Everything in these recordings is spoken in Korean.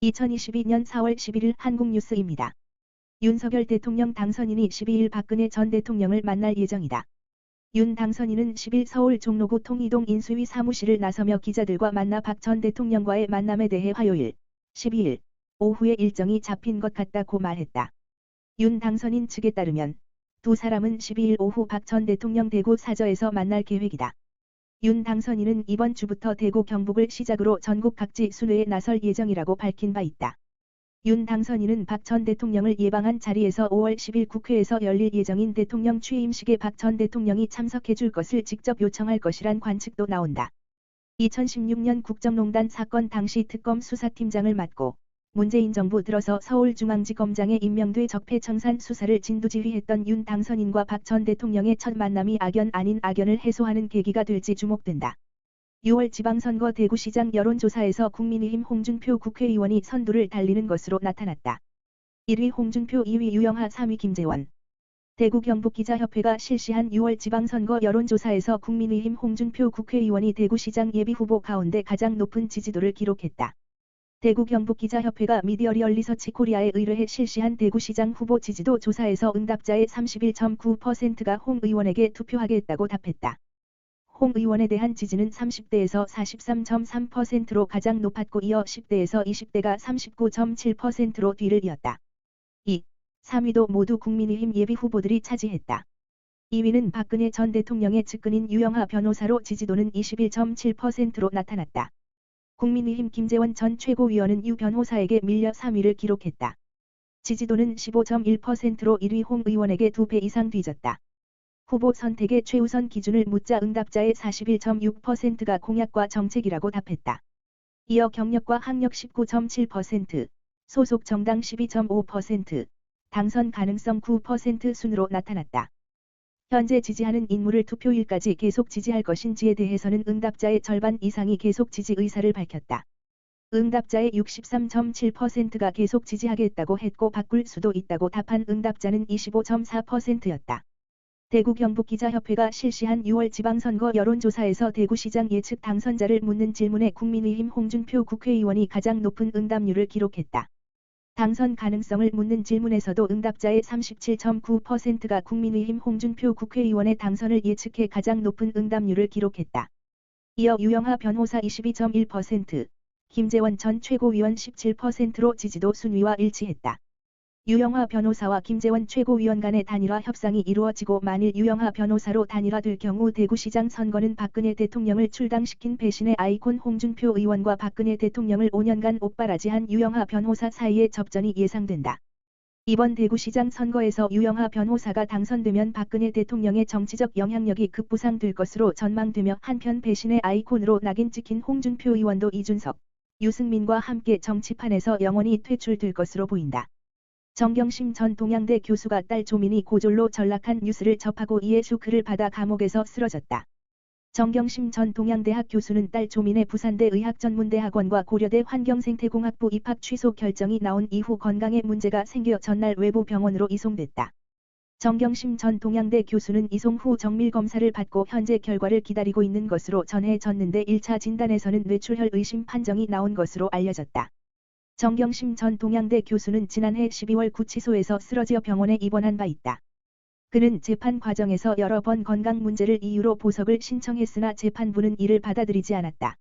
2022년 4월 11일 한국뉴스입니다. 윤석열 대통령 당선인이 12일 박근혜 전 대통령을 만날 예정이다. 윤 당선인은 10일 서울 종로구 통이동 인수위 사무실을 나서며 기자들과 만나 박 전 대통령과의 만남에 대해 화요일 12일 오후에 일정이 잡힌 것 같다고 말했다. 윤 당선인 측에 따르면 두 사람은 12일 오후 박 전 대통령 대구 사저에서 만날 계획이다. 윤 당선인은 이번 주부터 대구 경북을 시작으로 전국 각지 순회에 나설 예정이라고 밝힌 바 있다. 윤 당선인은 박 전 대통령을 예방한 자리에서 5월 10일 국회에서 열릴 예정인 대통령 취임식에 박 전 대통령이 참석해 줄 것을 직접 요청할 것이란 관측도 나온다. 2016년 국정농단 사건 당시 특검 수사팀장을 맡고 문재인 정부 들어서 서울중앙지검장에 임명돼 적폐청산 수사를 진두지휘했던 윤 당선인과 박 전 대통령의 첫 만남이 악연 아닌 악연을 해소하는 계기가 될지 주목된다. 6월 지방선거 대구시장 여론조사에서 국민의힘 홍준표 국회의원이 선두를 달리는 것으로 나타났다. 1위 홍준표, 2위 유영하, 3위 김재원. 대구 경북기자협회가 실시한 6월 지방선거 여론조사에서 국민의힘 홍준표 국회의원이 대구시장 예비후보 가운데 가장 높은 지지도를 기록했다. 대구 경북기자협회가 미디어 리얼리서치 코리아에 의뢰해 실시한 대구시장 후보 지지도 조사에서 응답자의 31.9%가 홍 의원에게 투표하겠다고 답했다. 홍 의원에 대한 지지는 30대에서 43.3%로 가장 높았고 이어 10대에서 20대가 39.7%로 뒤를 이었다. 2, 3위도 모두 국민의힘 예비후보들이 차지했다. 2위는 박근혜 전 대통령의 측근인 유영하 변호사로 지지도는 21.7%로 나타났다. 국민의힘 김재원 전 최고위원은 유 변호사에게 밀려 3위를 기록했다. 지지도는 15.1%로 1위 홍 의원에게 2배 이상 뒤졌다. 후보 선택의 최우선 기준을 묻자 응답자의 41.6%가 공약과 정책이라고 답했다. 이어 경력과 학력 19.7%, 소속 정당 12.5%, 당선 가능성 9% 순으로 나타났다. 현재 지지하는 인물을 투표일까지 계속 지지할 것인지에 대해서는 응답자의 절반 이상이 계속 지지 의사를 밝혔다. 응답자의 63.7%가 계속 지지하겠다고 했고 바꿀 수도 있다고 답한 응답자는 25.4%였다. 대구 경북기자협회가 실시한 6월 지방선거 여론조사에서 대구시장 예측 당선자를 묻는 질문에 국민의힘 홍준표 국회의원이 가장 높은 응답률을 기록했다. 당선 가능성을 묻는 질문에서도 응답자의 37.9%가 국민의힘 홍준표 국회의원의 당선을 예측해 가장 높은 응답률을 기록했다. 이어 유영하 변호사 22.1%, 김재원 전 최고위원 17%로 지지도 순위와 일치했다. 유영하 변호사와 김재원 최고위원 간의 단일화 협상이 이루어지고 만일 유영하 변호사로 단일화될 경우 대구시장 선거는 박근혜 대통령을 출당시킨 배신의 아이콘 홍준표 의원과 박근혜 대통령을 5년간 옥바라지한 유영하 변호사 사이의 접전이 예상된다. 이번 대구시장 선거에서 유영하 변호사가 당선되면 박근혜 대통령의 정치적 영향력이 급부상될 것으로 전망되며 한편 배신의 아이콘으로 낙인 찍힌 홍준표 의원도 이준석, 유승민과 함께 정치판에서 영원히 퇴출될 것으로 보인다. 정경심 전 동양대 교수가 딸 조민이 고졸로 전락한 뉴스를 접하고 이에 쇼크를 받아 감옥에서 쓰러졌다. 정경심 전 동양대학 교수는 딸 조민의 부산대 의학전문대학원과 고려대 환경생태공학부 입학 취소 결정이 나온 이후 건강에 문제가 생겨 전날 외부 병원으로 이송됐다. 정경심 전 동양대 교수는 이송 후 정밀검사를 받고 현재 결과를 기다리고 있는 것으로 전해졌는데 1차 진단에서는 뇌출혈 의심 판정이 나온 것으로 알려졌다. 정경심 전 동양대 교수는 지난해 12월 구치소에서 쓰러져 병원에 입원한 바 있다. 그는 재판 과정에서 여러 번 건강 문제를 이유로 보석을 신청했으나 재판부는 이를 받아들이지 않았다.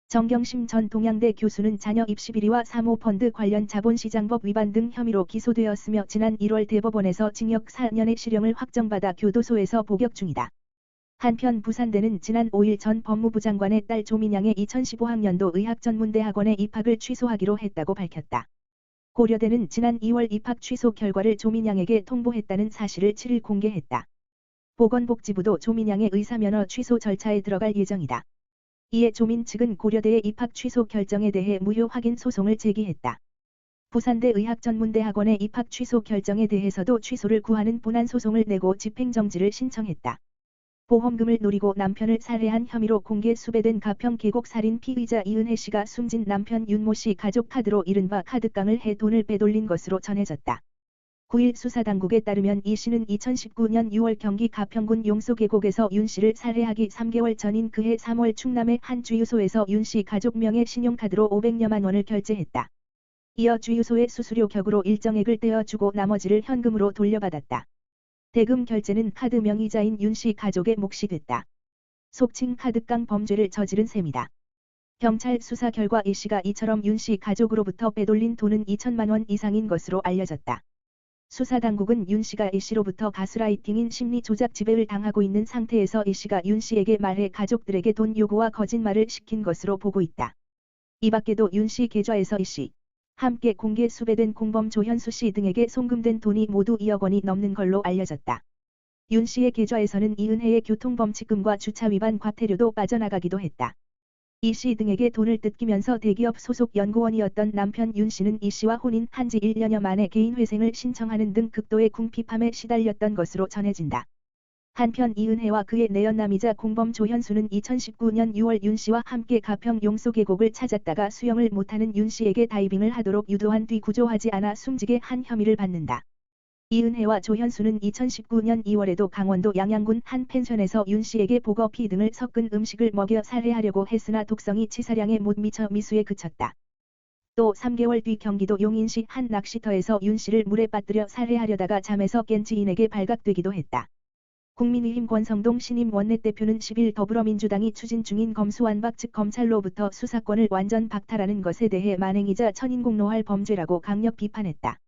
정경심 전 동양대 교수는 자녀 입시 비리와 사모펀드 관련 자본시장법 위반 등 혐의로 기소되었으며 지난 1월 대법원에서 징역 4년의 실형을 확정받아 교도소에서 복역 중이다. 한편 부산대는 지난 5일 전 법무부 장관의 딸 조민양의 2015학년도 의학전문대학원에 입학을 취소하기로 했다고 밝혔다. 고려대는 지난 2월 입학 취소 결과를 조민양에게 통보했다는 사실을 7일 공개했다. 보건복지부도 조민양의 의사면허 취소 절차에 들어갈 예정이다. 이에 조민 측은 고려대의 입학 취소 결정에 대해 무효 확인 소송을 제기했다. 부산대 의학전문대학원의 입학 취소 결정에 대해서도 취소를 구하는 본안 소송을 내고 집행정지를 신청했다. 보험금을 노리고 남편을 살해한 혐의로 공개 수배된 가평 계곡 살인 피의자 이은혜 씨가 숨진 남편 윤모 씨 가족 카드로 이른바 카드깡을 해 돈을 빼돌린 것으로 전해졌다. 9일 수사당국에 따르면 이 씨는 2019년 6월 경기 가평군 용소계곡에서 윤 씨를 살해하기 3개월 전인 그해 3월 충남의 한 주유소에서 윤 씨 가족 명의 신용카드로 500여만 원을 결제했다. 이어 주유소의 수수료 격으로 일정액을 떼어주고 나머지를 현금으로 돌려받았다. 대금 결제는 카드 명의자인 윤 씨 가족의 몫이 됐다. 속칭 카드깡 범죄를 저지른 셈이다. 경찰 수사 결과 이 씨가 이처럼 윤 씨 가족으로부터 빼돌린 돈은 2천만 원 이상인 것으로 알려졌다. 수사당국은 윤 씨가 이 씨로부터 가스라이팅인 심리 조작 지배를 당하고 있는 상태에서 이 씨가 윤 씨에게 말해 가족들에게 돈 요구와 거짓말을 시킨 것으로 보고 있다. 이 밖에도 윤 씨 계좌에서 이 씨, 함께 공개 수배된 공범 조현수 씨 등에게 송금된 돈이 모두 2억 원이 넘는 걸로 알려졌다. 윤 씨의 계좌에서는 이은혜의 교통범칙금과 주차 위반 과태료도 빠져나가기도 했다. 이 씨 등에게 돈을 뜯기면서 대기업 소속 연구원이었던 남편 윤 씨는 이 씨와 혼인한 지 1년여 만에 개인회생을 신청하는 등 극도의 궁핍함에 시달렸던 것으로 전해진다. 한편 이은혜와 그의 내연남이자 공범 조현수는 2019년 6월 윤 씨와 함께 가평 용소 계곡을 찾았다가 수영을 못하는 윤 씨에게 다이빙을 하도록 유도한 뒤 구조하지 않아 숨지게 한 혐의를 받는다. 이은혜와 조현수는 2019년 2월에도 강원도 양양군 한 펜션에서 윤 씨에게 보거피 등을 섞은 음식을 먹여 살해하려고 했으나 독성이 치사량에 못 미쳐 미수에 그쳤다. 또 3개월 뒤 경기도 용인시 한 낚시터에서 윤 씨를 물에 빠뜨려 살해하려다가 잠에서 깬 지인에게 발각되기도 했다. 국민의힘 권성동 신임 원내대표는 10일 더불어민주당이 추진 중인 검수완박 즉 검찰로부터 수사권을 완전 박탈하는 것에 대해 만행이자 천인공노할 범죄라고 강력 비판했다.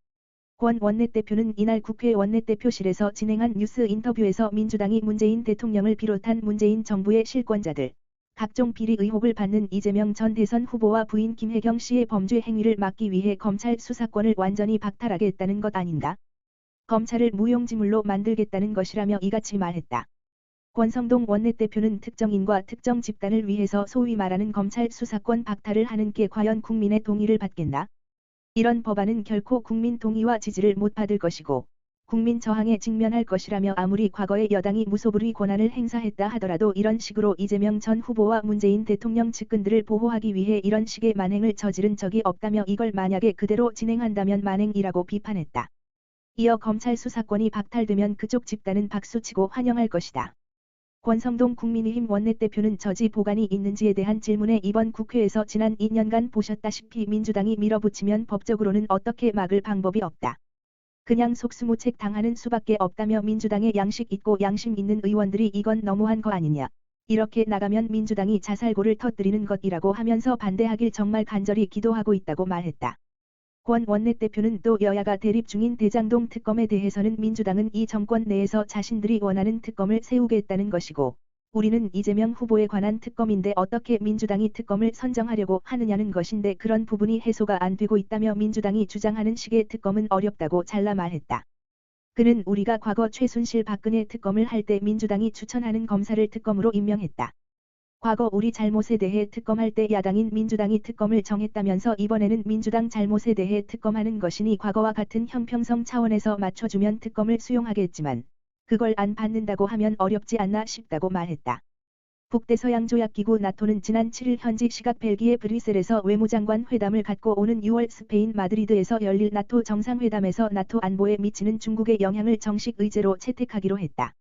권 원내대표는 이날 국회 원내대표실에서 진행한 뉴스 인터뷰에서 민주당이 문재인 대통령을 비롯한 문재인 정부의 실권자들, 각종 비리 의혹을 받는 이재명 전 대선 후보와 부인 김혜경 씨의 범죄 행위를 막기 위해 검찰 수사권을 완전히 박탈하겠다는 것 아닌가? 검찰을 무용지물로 만들겠다는 것이라며 이같이 말했다. 권성동 원내대표는 특정인과 특정 집단을 위해서 소위 말하는 검찰 수사권 박탈을 하는 게 과연 국민의 동의를 받겠나? 이런 법안은 결코 국민 동의와 지지를 못 받을 것이고 국민 저항에 직면할 것이라며 아무리 과거에 여당이 무소불위 권한을 행사했다 하더라도 이런 식으로 이재명 전 후보와 문재인 대통령 측근들을 보호하기 위해 이런 식의 만행을 저지른 적이 없다며 이걸 만약에 그대로 진행한다면 만행이라고 비판했다. 이어 검찰 수사권이 박탈되면 그쪽 집단은 박수치고 환영할 것이다. 권성동 국민의힘 원내대표는 저지 보관이 있는지에 대한 질문에 이번 국회에서 지난 2년간 보셨다시피 민주당이 밀어붙이면 법적으로는 어떻게 막을 방법이 없다. 그냥 속수무책 당하는 수밖에 없다며 민주당에 양식 있고 양심 있는 의원들이 이건 너무한 거 아니냐. 이렇게 나가면 민주당이 자살골을 터뜨리는 것이라고 하면서 반대하길 정말 간절히 기도하고 있다고 말했다. 권 원내대표는 또 여야가 대립 중인 대장동 특검에 대해서는 민주당은 이 정권 내에서 자신들이 원하는 특검을 세우겠다는 것이고 우리는 이재명 후보에 관한 특검인데 어떻게 민주당이 특검을 선정하려고 하느냐는 것인데 그런 부분이 해소가 안 되고 있다며 민주당이 주장하는 식의 특검은 어렵다고 잘라 말했다. 그는 우리가 과거 최순실 박근혜 특검을 할 때 민주당이 추천하는 검사를 특검으로 임명했다. 과거 우리 잘못에 대해 특검할 때 야당인 민주당이 특검을 정했다면서 이번에는 민주당 잘못에 대해 특검하는 것이니 과거와 같은 형평성 차원에서 맞춰주면 특검을 수용하겠지만 그걸 안 받는다고 하면 어렵지 않나 싶다고 말했다. 북대서양조약기구 나토는 지난 7일 현지 시각 벨기에 브뤼셀에서 외무장관 회담을 갖고 오는 6월 스페인 마드리드에서 열릴 나토 정상회담에서 나토 안보에 미치는 중국의 영향을 정식 의제로 채택하기로 했다.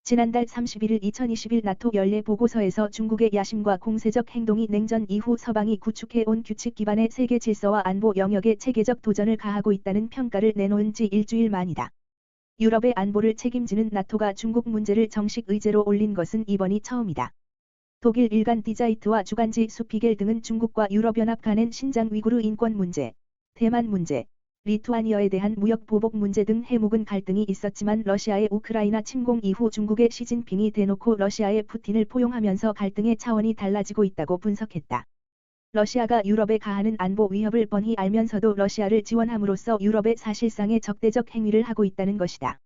지난달 31일 2021 나토 연례 보고서에서 중국의 야심과 공세적 행동이 냉전 이후 서방이 구축해온 규칙 기반의 세계 질서와 안보 영역에 체계적 도전을 가하고 있다는 평가를 내놓은 지 일주일 만이다. 유럽의 안보를 책임지는 나토가 중국 문제를 정식 의제로 올린 것은 이번이 처음이다. 독일 일간 디자이트와 주간지 수피겔 등은 중국과 유럽연합 간엔 신장 위구르 인권 문제, 대만 문제, 리투아니아에 대한 무역 보복 문제 등 해묵은 갈등이 있었지만 러시아의 우크라이나 침공 이후 중국의 시진핑이 대놓고 러시아의 푸틴을 포용하면서 갈등의 차원이 달라지고 있다고 분석했다. 러시아가 유럽에 가하는 안보 위협을 뻔히 알면서도 러시아를 지원함으로써 유럽의 사실상의 적대적 행위를 하고 있다는 것이다.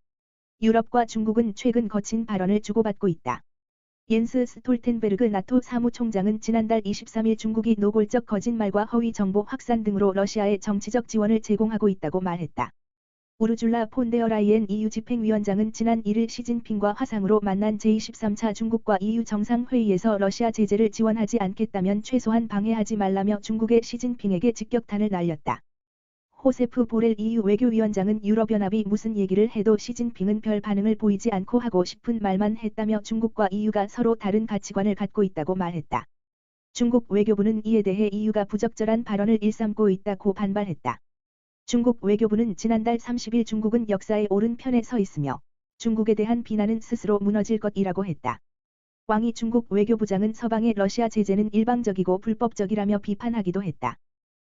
유럽과 중국은 최근 거친 발언을 주고받고 있다. 옌스 스톨텐베르그 나토 사무총장은 지난달 23일 중국이 노골적 거짓말과 허위 정보 확산 등으로 러시아에 정치적 지원을 제공하고 있다고 말했다. 우르줄라 폰데어라이엔 EU 집행위원장은 지난 1일 시진핑과 화상으로 만난 제23차 중국과 EU 정상회의에서 러시아 제재를 지원하지 않겠다면 최소한 방해하지 말라며 중국의 시진핑에게 직격탄을 날렸다. 호세프 보렐 EU 외교위원장은 유럽연합이 무슨 얘기를 해도 시진핑은 별 반응을 보이지 않고 하고 싶은 말만 했다며 중국과 EU가 서로 다른 가치관을 갖고 있다고 말했다. 중국 외교부는 이에 대해 EU가 부적절한 발언을 일삼고 있다고 반발했다. 중국 외교부는 지난달 30일 중국은 역사의 오른편에 서 있으며 중국에 대한 비난은 스스로 무너질 것이라고 했다. 왕이 중국 외교부장은 서방의 러시아 제재는 일방적이고 불법적이라며 비판하기도 했다.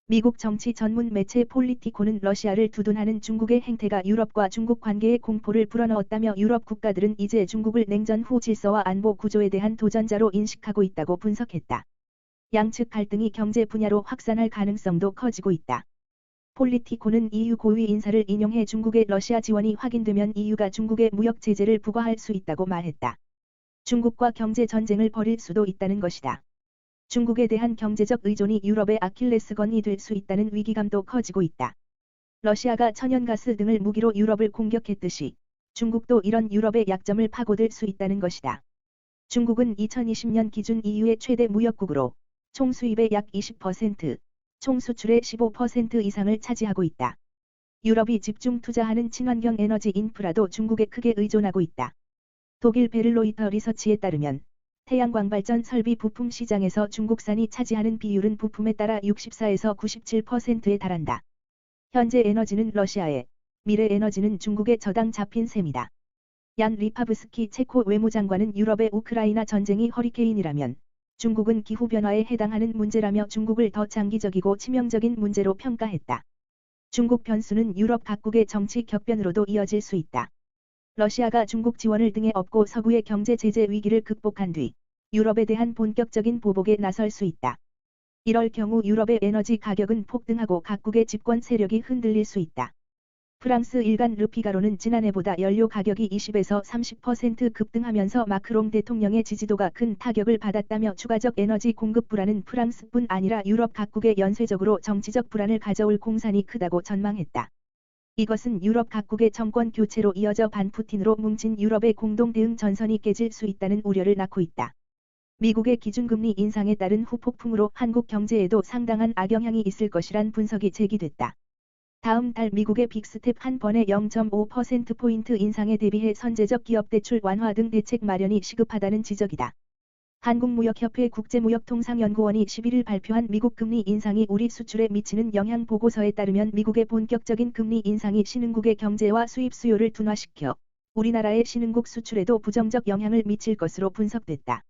미국 정치 전문 매체 폴리티코는 러시아를 두둔하는 중국의 행태가 유럽과 중국 관계에 공포를 불어넣었다며 유럽 국가들은 이제 중국을 냉전 후 질서와 안보 구조에 대한 도전자로 인식하고 있다고 분석했다. 양측 갈등이 경제 분야로 확산할 가능성도 커지고 있다. 폴리티코는 EU 고위 인사를 인용해 중국의 러시아 지원이 확인되면 EU가 중국의 무역 제재를 부과할 수 있다고 말했다. 중국과 경제 전쟁을 벌일 수도 있다는 것이다. 중국에 대한 경제적 의존이 유럽의 아킬레스건이 될 수 있다는 위기감도 커지고 있다. 러시아가 천연가스 등을 무기로 유럽을 공격했듯이 중국도 이런 유럽의 약점을 파고들 수 있다는 것이다. 중국은 2020년 기준 EU의 최대 무역국으로 총 수입의 약 20%, 총 수출의 15% 이상을 차지하고 있다. 유럽이 집중 투자하는 친환경 에너지 인프라도 중국에 크게 의존하고 있다. 독일 베를로이터 리서치에 따르면 태양광 발전 설비 부품 시장에서 중국산이 차지하는 비율은 부품에 따라 64에서 97%에 달한다. 현재 에너지는 러시아에, 미래 에너지는 중국에 저당 잡힌 셈이다. 얀 리파브스키 체코 외무장관은 유럽의 우크라이나 전쟁이 허리케인이라면 중국은 기후변화에 해당하는 문제라며 중국을 더 장기적이고 치명적인 문제로 평가했다. 중국 변수는 유럽 각국의 정치 격변으로도 이어질 수 있다. 러시아가 중국 지원을 등에 업고 서구의 경제 제재 위기를 극복한 뒤 유럽에 대한 본격적인 보복에 나설 수 있다. 이럴 경우 유럽의 에너지 가격은 폭등하고 각국의 집권 세력이 흔들릴 수 있다. 프랑스 일간 르피가로는 지난해보다 연료 가격이 20에서 30% 급등하면서 마크롱 대통령의 지지도가 큰 타격을 받았다며 추가적 에너지 공급 불안은 프랑스뿐 아니라 유럽 각국에 연쇄적으로 정치적 불안을 가져올 공산이 크다고 전망했다. 이것은 유럽 각국의 정권 교체로 이어져 반푸틴으로 뭉친 유럽의 공동 대응 전선이 깨질 수 있다는 우려를 낳고 있다. 미국의 기준금리 인상에 따른 후폭풍으로 한국 경제에도 상당한 악영향이 있을 것이란 분석이 제기됐다. 다음 달 미국의 빅스텝 한 번에 0.5%포인트 인상에 대비해 선제적 기업 대출 완화 등 대책 마련이 시급하다는 지적이다. 한국무역협회 국제무역통상연구원이 11일 발표한 미국 금리 인상이 우리 수출에 미치는 영향 보고서에 따르면 미국의 본격적인 금리 인상이 신흥국의 경제와 수입 수요를 둔화시켜 우리나라의 신흥국 수출에도 부정적 영향을 미칠 것으로 분석됐다.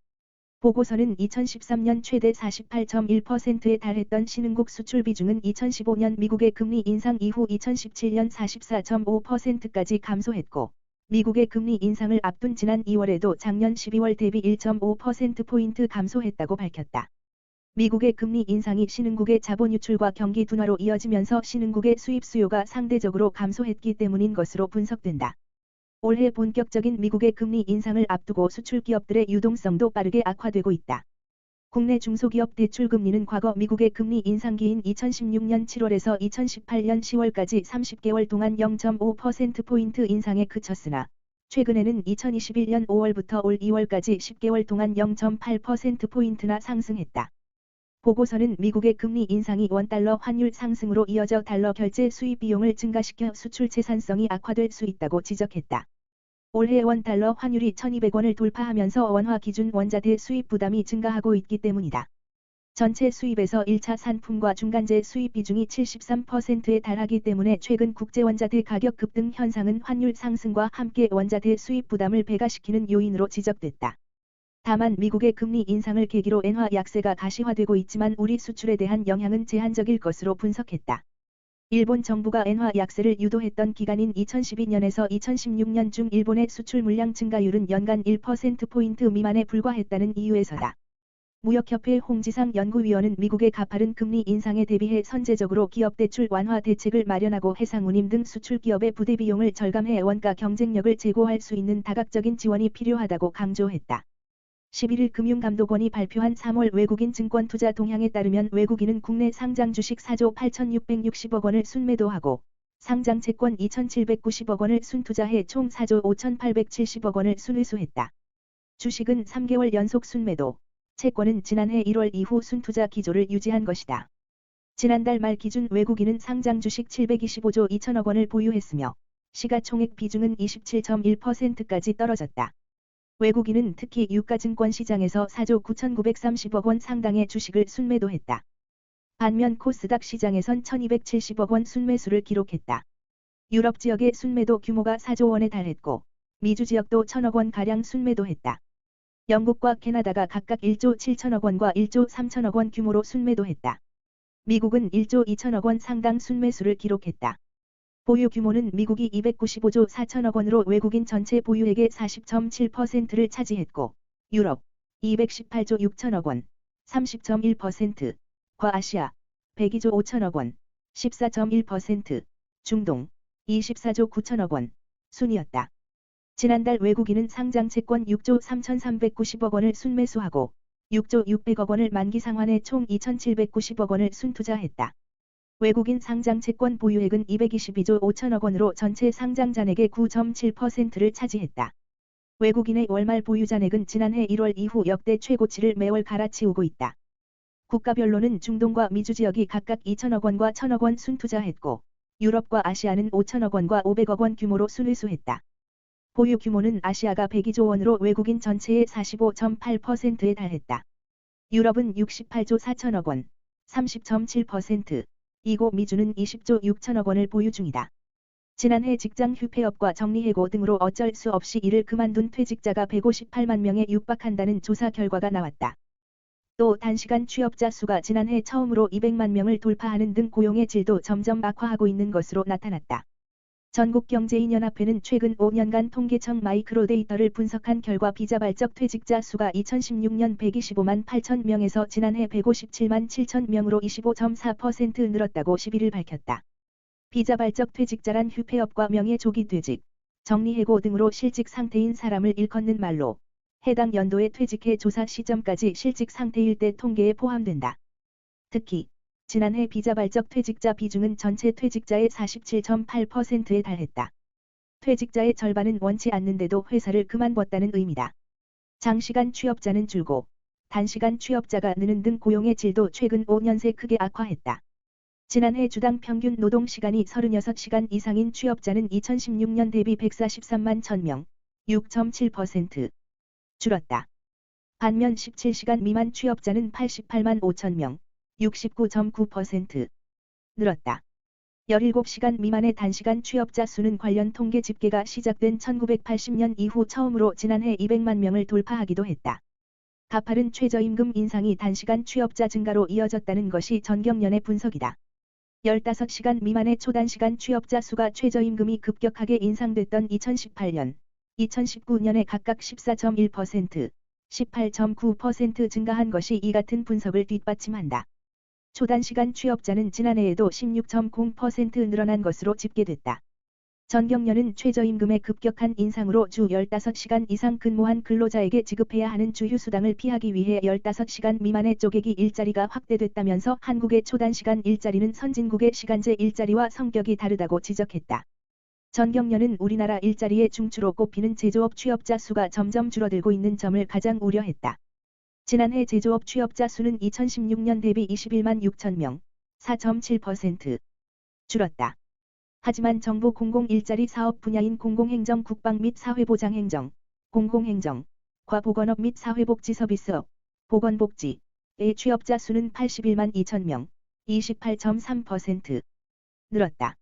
보고서는 2013년 최대 48.1%에 달했던 신흥국 수출 비중은 2015년 미국의 금리 인상 이후 2017년 44.5%까지 감소했고, 미국의 금리 인상을 앞둔 지난 2월에도 작년 12월 대비 1.5%포인트 감소했다고 밝혔다. 미국의 금리 인상이 신흥국의 자본 유출과 경기 둔화로 이어지면서 신흥국의 수입 수요가 상대적으로 감소했기 때문인 것으로 분석된다. 올해 본격적인 미국의 금리 인상을 앞두고 수출 기업들의 유동성도 빠르게 악화되고 있다. 국내 중소기업 대출금리는 과거 미국의 금리 인상기인 2016년 7월에서 2018년 10월까지 30개월 동안 0.5%포인트 인상에 그쳤으나 최근에는 2021년 5월부터 올 2월까지 10개월 동안 0.8%포인트나 상승했다. 보고서는 미국의 금리 인상이 원달러 환율 상승으로 이어져 달러 결제 수입 비용을 증가시켜 수출 채산성이 악화될 수 있다고 지적했다. 올해 원달러 환율이 1200원을 돌파하면서 원화 기준 원자재 수입 부담이 증가하고 있기 때문이다. 전체 수입에서 1차 산품과 중간재 수입 비중이 73%에 달하기 때문에 최근 국제 원자재 가격 급등 현상은 환율 상승과 함께 원자재 수입 부담을 배가시키는 요인으로 지적됐다. 다만 미국의 금리 인상을 계기로 엔화 약세가 가시화되고 있지만 우리 수출에 대한 영향은 제한적일 것으로 분석했다. 일본 정부가 엔화 약세를 유도했던 기간인 2012년에서 2016년 중 일본의 수출 물량 증가율은 연간 1%포인트 미만에 불과했다는 이유에서다. 무역협회 홍지상 연구위원은 미국의 가파른 금리 인상에 대비해 선제적으로 기업 대출 완화 대책을 마련하고 해상운임 등 수출 기업의 부대 비용을 절감해 원가 경쟁력을 제고할 수 있는 다각적인 지원이 필요하다고 강조했다. 11일 금융감독원이 발표한 3월 외국인 증권 투자 동향에 따르면 외국인은 국내 상장 주식 4조 8,660억 원을 순매도하고 상장 채권 2,790억 원을 순투자해 총 4조 5,870억 원을 순회수했다. 주식은 3개월 연속 순매도, 채권은 지난해 1월 이후 순투자 기조를 유지한 것이다. 지난달 말 기준 외국인은 상장 주식 725조 2천억 원을 보유했으며 시가총액 비중은 27.1%까지 떨어졌다. 외국인은 특히 유가증권 시장에서 4조 9,930억 원 상당의 주식을 순매도했다. 반면 코스닥 시장에선 1270억 원 순매수를 기록했다. 유럽 지역의 순매도 규모가 4조 원에 달했고 미주 지역도 1000억 원가량 순매도했다. 영국과 캐나다가 각각 1조 7천억 원과 1조 3천억 원 규모로 순매도했다. 미국은 1조 2천억 원 상당 순매수를 기록했다. 보유 규모는 미국이 295조 4천억 원으로 외국인 전체 보유액의 40.7%를 차지했고 유럽 218조 6천억 원 30.1%과 아시아 102조 5천억 원 14.1%, 중동 24조 9천억 원 순이었다. 지난달 외국인은 상장채권 6조 3,390억 원을 순매수하고 6조 600억 원을 만기 상환해 총 2,790억 원을 순투자했다. 외국인 상장채권 보유액은 222조 5천억 원으로 전체 상장 잔액의 9.7%를 차지했다. 외국인의 월말 보유 잔액은 지난해 1월 이후 역대 최고치를 매월 갈아치우고 있다. 국가별로는 중동과 미주 지역이 각각 2천억 원과 1,000억 원 순투자했고 유럽과 아시아는 5천억 원과 500억 원 규모로 순회수했다. 보유 규모는 아시아가 102조 원으로 외국인 전체의 45.8%에 달했다. 유럽은 68조 4천억 원, 30.7%, 이고 미주는 20조 6천억 원을 보유 중이다. 지난해 직장 휴폐업과 정리해고 등으로 어쩔 수 없이 일을 그만둔 퇴직자가 158만 명에 육박한다는 조사 결과가 나왔다. 또 단시간 취업자 수가 지난해 처음으로 200만 명을 돌파하는 등 고용의 질도 점점 악화하고 있는 것으로 나타났다. 전국경제인연합회는 최근 5년간 통계청 마이크로 데이터를 분석한 결과 비자발적 퇴직자 수가 2016년 125만 8천 명에서 지난해 157만 7천 명으로 25.4% 늘었다고 11일 밝혔다. 비자발적 퇴직자란 휴폐업과 명예조기 퇴직, 정리해고 등으로 실직 상태인 사람을 일컫는 말로 해당 연도에 퇴직해 조사 시점까지 실직 상태일 때 통계에 포함된다. 특히 지난해 비자발적 퇴직자 비중은 전체 퇴직자의 47.8%에 달했다. 퇴직자의 절반은 원치 않는데도 회사를 그만뒀다는 의미다. 장시간 취업자는 줄고 단시간 취업자가 느는 등 고용의 질도 최근 5년 새 크게 악화했다. 지난해 주당 평균 노동시간이 36시간 이상인 취업자는 2016년 대비 143만 1000명, 6.7% 줄었다. 반면 17시간 미만 취업자는 88만 5천명, 69.9% 늘었다. 17시간 미만의 단시간 취업자 수는 관련 통계 집계가 시작된 1980년 이후 처음으로 지난해 200만 명을 돌파하기도 했다. 가파른 최저임금 인상이 단시간 취업자 증가로 이어졌다는 것이 전경련의 분석이다. 15시간 미만의 초단시간 취업자 수가 최저임금이 급격하게 인상됐던 2018년, 2019년에 각각 14.1%, 18.9% 증가한 것이 이 같은 분석을 뒷받침한다. 초단시간 취업자는 지난해에도 16.0% 늘어난 것으로 집계됐다. 전경련은 최저임금의 급격한 인상으로 주 15시간 이상 근무한 근로자에게 지급해야 하는 주휴수당을 피하기 위해 15시간 미만의 쪼개기 일자리가 확대됐다면서 한국의 초단시간 일자리는 선진국의 시간제 일자리와 성격이 다르다고 지적했다. 전경련은 우리나라 일자리의 중추로 꼽히는 제조업 취업자 수가 점점 줄어들고 있는 점을 가장 우려했다. 지난해 제조업 취업자 수는 2016년 대비 21만 6천 명, 4.7% 줄었다. 하지만 정부 공공일자리 사업 분야인 공공행정 국방 및 사회보장행정, 공공행정,과 보건업 및 사회복지 서비스업, 보건복지의 취업자 수는 81만 2천 명, 28.3% 늘었다.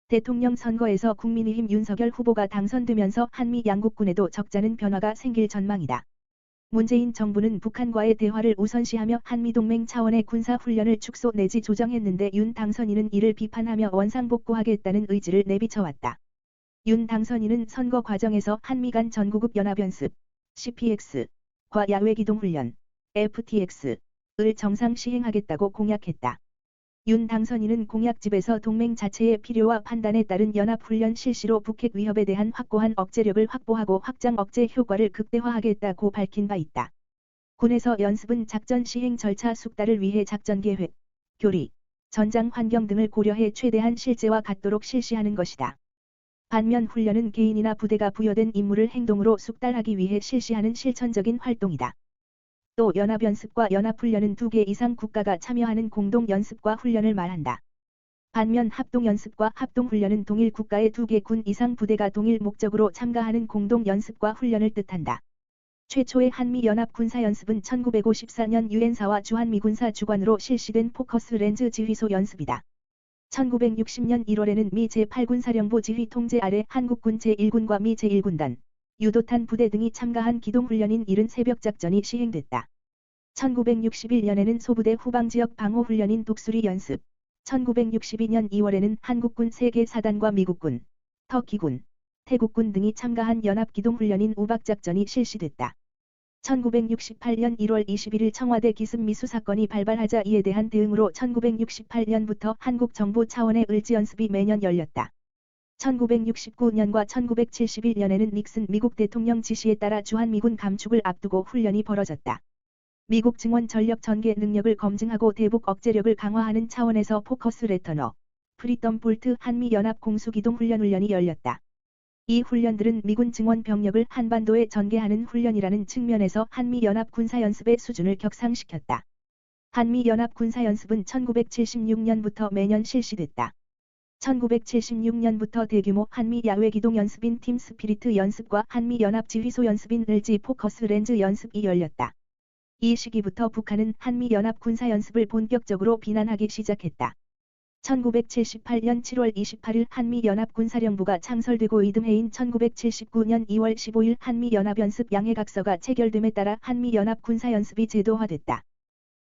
대통령 선거에서 국민의힘 윤석열 후보가 당선되면서 한미 양국군에도 적잖은 변화가 생길 전망이다. 문재인 정부는 북한과의 대화를 우선시하며 한미동맹 차원의 군사훈련을 축소 내지 조정했는데 윤 당선인은 이를 비판하며 원상복구하겠다는 의지를 내비쳐왔다. 윤 당선인은 선거 과정에서 한미 간 전구급 연합연습, CPX,과 야외기동훈련, FTX,을 정상 시행하겠다고 공약했다. 윤 당선인은 공약집에서 동맹 자체의 필요와 판단에 따른 연합훈련 실시로 북핵 위협에 대한 확고한 억제력을 확보하고 확장 억제 효과를 극대화하겠다고 밝힌 바 있다. 군에서 연습은 작전 시행 절차 숙달을 위해 작전계획, 교리, 전장 환경 등을 고려해 최대한 실제와 같도록 실시하는 것이다. 반면 훈련은 개인이나 부대가 부여된 임무를 행동으로 숙달하기 위해 실시하는 실천적인 활동이다. 또 연합연습과 연합훈련은 2개 이상 국가가 참여하는 공동연습과 훈련을 말한다. 반면 합동연습과 합동훈련은 동일 국가의 2개 군 이상 부대가 동일 목적으로 참가하는 공동연습과 훈련을 뜻한다. 최초의 한미연합 군사연습은 1954년 유엔사와 주한미군사 주관으로 실시된 포커스 렌즈 지휘소 연습이다. 1960년 1월에는 미 제8군사령부 지휘 통제 아래 한국군 제1군과 미 제1군단, 유도탄 부대 등이 참가한 기동훈련인 이른 새벽작전이 시행됐다. 1961년에는 소부대 후방지역 방어훈련인 독수리 연습, 1962년 2월에는 한국군 3개 사단과 미국군, 터키군, 태국군 등이 참가한 연합기동훈련인 우박작전이 실시됐다. 1968년 1월 21일 청와대 기습미수 사건이 발발하자 이에 대한 대응으로 1968년부터 한국 정부 차원의 을지연습이 매년 열렸다. 1969년과 1971년에는 닉슨 미국 대통령 지시에 따라 주한미군 감축을 앞두고 훈련이 벌어졌다. 미국 증원 전력 전개 능력을 검증하고 대북 억제력을 강화하는 차원에서 포커스 레터너, 프리덤 볼트 한미연합 공수기동훈련이 열렸다. 이 훈련들은 미군 증원 병력을 한반도에 전개하는 훈련이라는 측면에서 한미연합 군사연습의 수준을 격상시켰다. 한미연합 군사연습은 1976년부터 매년 실시됐다. 1976년부터 대규모 한미 야외 기동 연습인 팀 스피리트 연습과 한미 연합 지휘소 연습인 을지 포커스 렌즈 연습이 열렸다. 이 시기부터 북한은 한미 연합 군사 연습을 본격적으로 비난하기 시작했다. 1978년 7월 28일 한미연합군사령부가 창설되고 이듬해인 1979년 2월 15일 한미연합연습 양해각서가 체결됨에 따라 한미연합군사연습이 제도화됐다.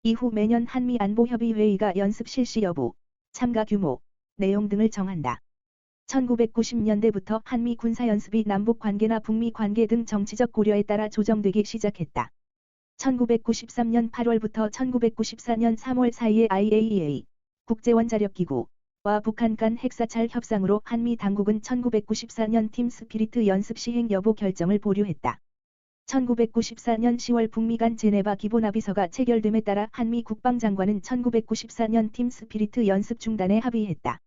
이후 매년 한미안보협의회의가 연습 실시 여부, 참가 규모, 내용 등을 정한다. 1990년대부터 한미 군사연습이 남북관계나 북미관계 등 정치적 고려에 따라 조정되기 시작했다. 1993년 8월부터 1994년 3월 사이에 IAEA, 국제원자력기구와 북한 간 핵사찰 협상으로 한미 당국은 1994년 팀 스피리트 연습 시행 여부 결정을 보류했다. 1994년 10월 북미 간 제네바 기본합의서가 체결됨에 따라 한미 국방장관은 1994년 팀 스피리트 연습 중단에 합의했다.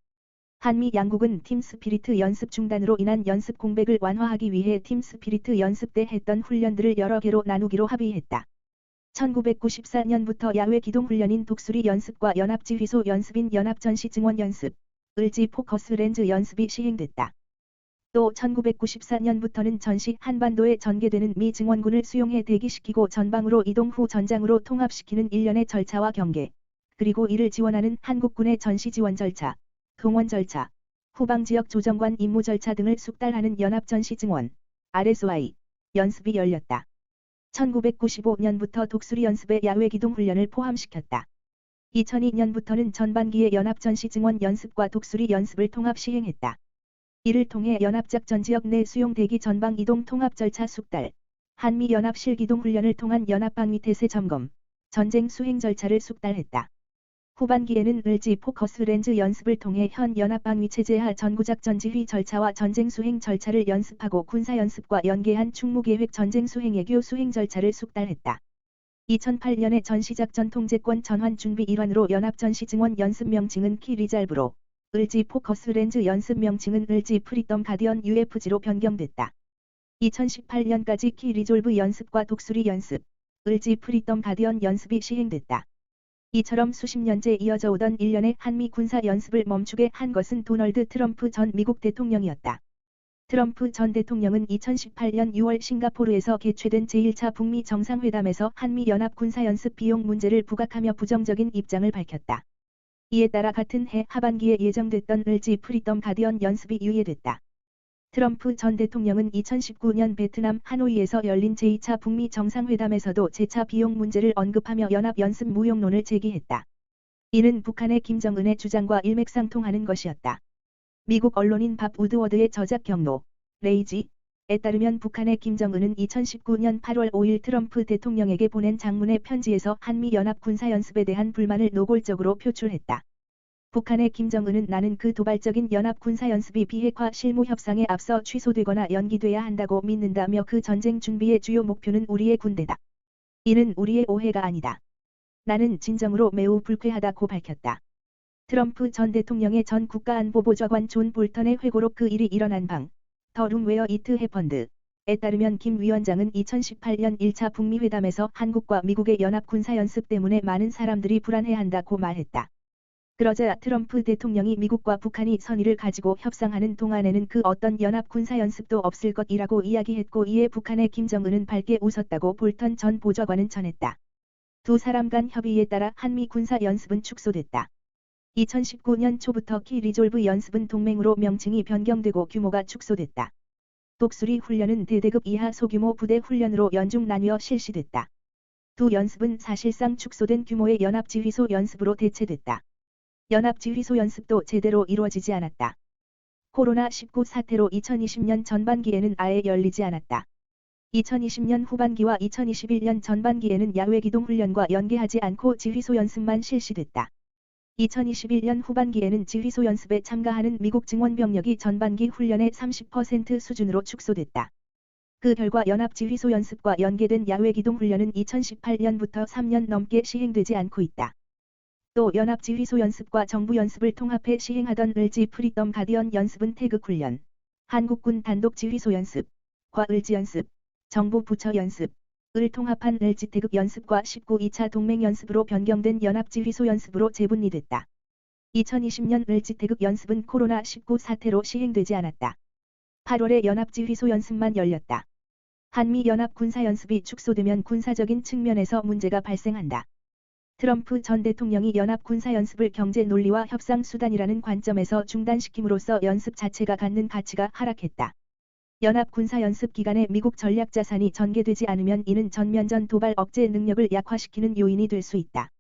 한미 양국은 팀 스피리트 연습 중단으로 인한 연습 공백을 완화하기 위해 팀 스피리트 연습 때 했던 훈련들을 여러 개로 나누기로 합의했다. 1994년부터 야외 기동훈련인 독수리 연습과 연합지휘소 연습인 연합전시 증원 연습, 을지 포커스 렌즈 연습이 시행됐다. 또 1994년부터는 전시 한반도에 전개되는 미 증원군을 수용해 대기시키고 전방으로 이동 후 전장으로 통합시키는 일련의 절차와 경계, 그리고 이를 지원하는 한국군의 전시 지원 절차, 동원 절차, 후방지역 조정관 임무 절차 등을 숙달하는 연합전시 증원, RSY, 연습이 열렸다. 1995년부터 독수리 연습에 야외 기동 훈련을 포함시켰다. 2002년부터는 전반기에 연합전시 증원 연습과 독수리 연습을 통합 시행했다. 이를 통해 연합작전 지역 내 수용 대기 전방 이동 통합 절차 숙달, 한미연합 실기동 훈련을 통한 연합방위 태세 점검, 전쟁 수행 절차를 숙달했다. 후반기에는 을지 포커스 렌즈 연습을 통해 현 연합방위 체제하 전구작전 지휘 절차와 전쟁 수행 절차를 연습하고 군사연습과 연계한 충무계획 전쟁 수행 애교 수행 절차를 숙달했다. 2008년에 전시작전 통제권 전환 준비 일환으로 연합전시 증원 연습 명칭은 키 리잘브로, 을지 포커스 렌즈 연습 명칭은 을지 프리덤 가디언 UFG로 변경됐다. 2018년까지 키 리졸브 연습과 독수리 연습, 을지 프리덤 가디언 연습이 시행됐다. 이처럼 수십 년째 이어져 오던 일련의 한미 군사 연습을 멈추게 한 것은 도널드 트럼프 전 미국 대통령이었다. 트럼프 전 대통령은 2018년 6월 싱가포르에서 개최된 제1차 북미 정상회담에서 한미 연합 군사 연습 비용 문제를 부각하며 부정적인 입장을 밝혔다. 이에 따라 같은 해 하반기에 예정됐던 을지 프리덤 가디언 연습이 유예됐다. 트럼프 전 대통령은 2019년 베트남 하노이에서 열린 제2차 북미 정상회담에서도 재차 비용 문제를 언급하며 연합연습 무용론을 제기했다. 이는 북한의 김정은의 주장과 일맥상통하는 것이었다. 미국 언론인 밥 우드워드의 저작 경로, 레이지에 따르면 북한의 김정은은 2019년 8월 5일 트럼프 대통령에게 보낸 장문의 편지에서 한미 연합 군사연습에 대한 불만을 노골적으로 표출했다. 북한의 김정은은 나는 그 도발적인 연합 군사연습이 비핵화 실무 협상에 앞서 취소되거나 연기돼야 한다고 믿는다며 그 전쟁 준비의 주요 목표는 우리의 군대다. 이는 우리의 오해가 아니다. 나는 진정으로 매우 불쾌하다고 밝혔다. 트럼프 전 대통령의 전 국가안보보좌관 존 볼턴의 회고록 그 일이 일어난 방, 더 룸웨어 이트 해펀드에 따르면 김 위원장은 2018년 1차 북미 회담에서 한국과 미국의 연합 군사연습 때문에 많은 사람들이 불안해한다고 말했다. 그러자 트럼프 대통령이 미국과 북한이 선의를 가지고 협상하는 동안에는 그 어떤 연합 군사연습도 없을 것이라고 이야기했고, 이에 북한의 김정은은 밝게 웃었다고 볼턴 전 보좌관은 전했다. 두 사람 간 협의에 따라 한미 군사연습은 축소됐다. 2019년 초부터 키 리졸브 연습은 동맹으로 명칭이 변경되고 규모가 축소됐다. 독수리 훈련은 대대급 이하 소규모 부대 훈련으로 연중 나뉘어 실시됐다. 두 연습은 사실상 축소된 규모의 연합지휘소 연습으로 대체됐다. 연합지휘소 연습도 제대로 이루어지지 않았다. 코로나19 사태로 2020년 전반기에는 아예 열리지 않았다. 2020년 후반기와 2021년 전반기에는 야외기동 훈련과 연계하지 않고 지휘소 연습만 실시됐다. 2021년 후반기에는 지휘소 연습에 참가하는 미국 증원 병력이 전반기 훈련의 30% 수준으로 축소됐다. 그 결과 연합지휘소 연습과 연계된 야외기동 훈련은 2018년부터 3년 넘게 시행되지 않고 있다. 또 연합지휘소 연습과 정부 연습을 통합해 시행하던 을지 프리덤 가디언 연습은 태극 훈련, 한국군 단독지휘소 연습, 과 을지 연습, 정부 부처 연습, 을 통합한 을지 태극 연습과 19.2차 동맹 연습으로 변경된 연합지휘소 연습으로 재분리됐다. 2020년 을지 태극 연습은 코로나19 사태로 시행되지 않았다. 8월에 연합지휘소 연습만 열렸다. 한미연합 군사연습이 축소되면 군사적인 측면에서 문제가 발생한다. 트럼프 전 대통령이 연합 군사연습을 경제 논리와 협상 수단이라는 관점에서 중단시킴으로써 연습 자체가 갖는 가치가 하락했다. 연합 군사연습 기간에 미국 전략자산이 전개되지 않으면 이는 전면전 도발 억제 능력을 약화시키는 요인이 될 수 있다.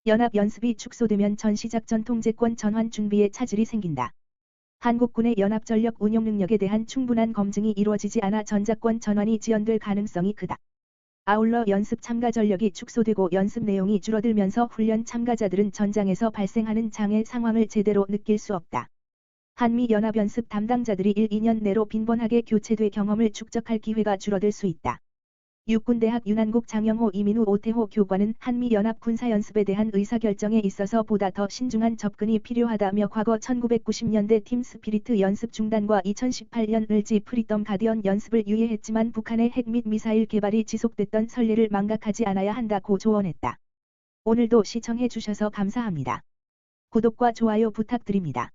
연합연습이 축소되면 전시작전 통제권 전환 준비에 차질이 생긴다. 한국군의 연합전력 운용 능력에 대한 충분한 검증이 이루어지지 않아 전작권 전환이 지연될 가능성이 크다. 아울러 연습 참가 전력이 축소되고 연습 내용이 줄어들면서 훈련 참가자들은 전장에서 발생하는 장애 상황을 제대로 느낄 수 없다. 한미연합연습 담당자들이 1-2년 내로 빈번하게 교체돼 경험을 축적할 기회가 줄어들 수 있다. 육군대학 윤한국 장영호 이민우 오태호 교관은 한미연합 군사연습에 대한 의사결정에 있어서 보다 더 신중한 접근이 필요하다며 과거 1990년대 팀 스피리트 연습 중단과 2018년 을지 프리덤 가디언 연습을 유예했지만 북한의 핵 및 미사일 개발이 지속됐던 선례를 망각하지 않아야 한다고 조언했다. 오늘도 시청해 주셔서 감사합니다. 구독과 좋아요 부탁드립니다.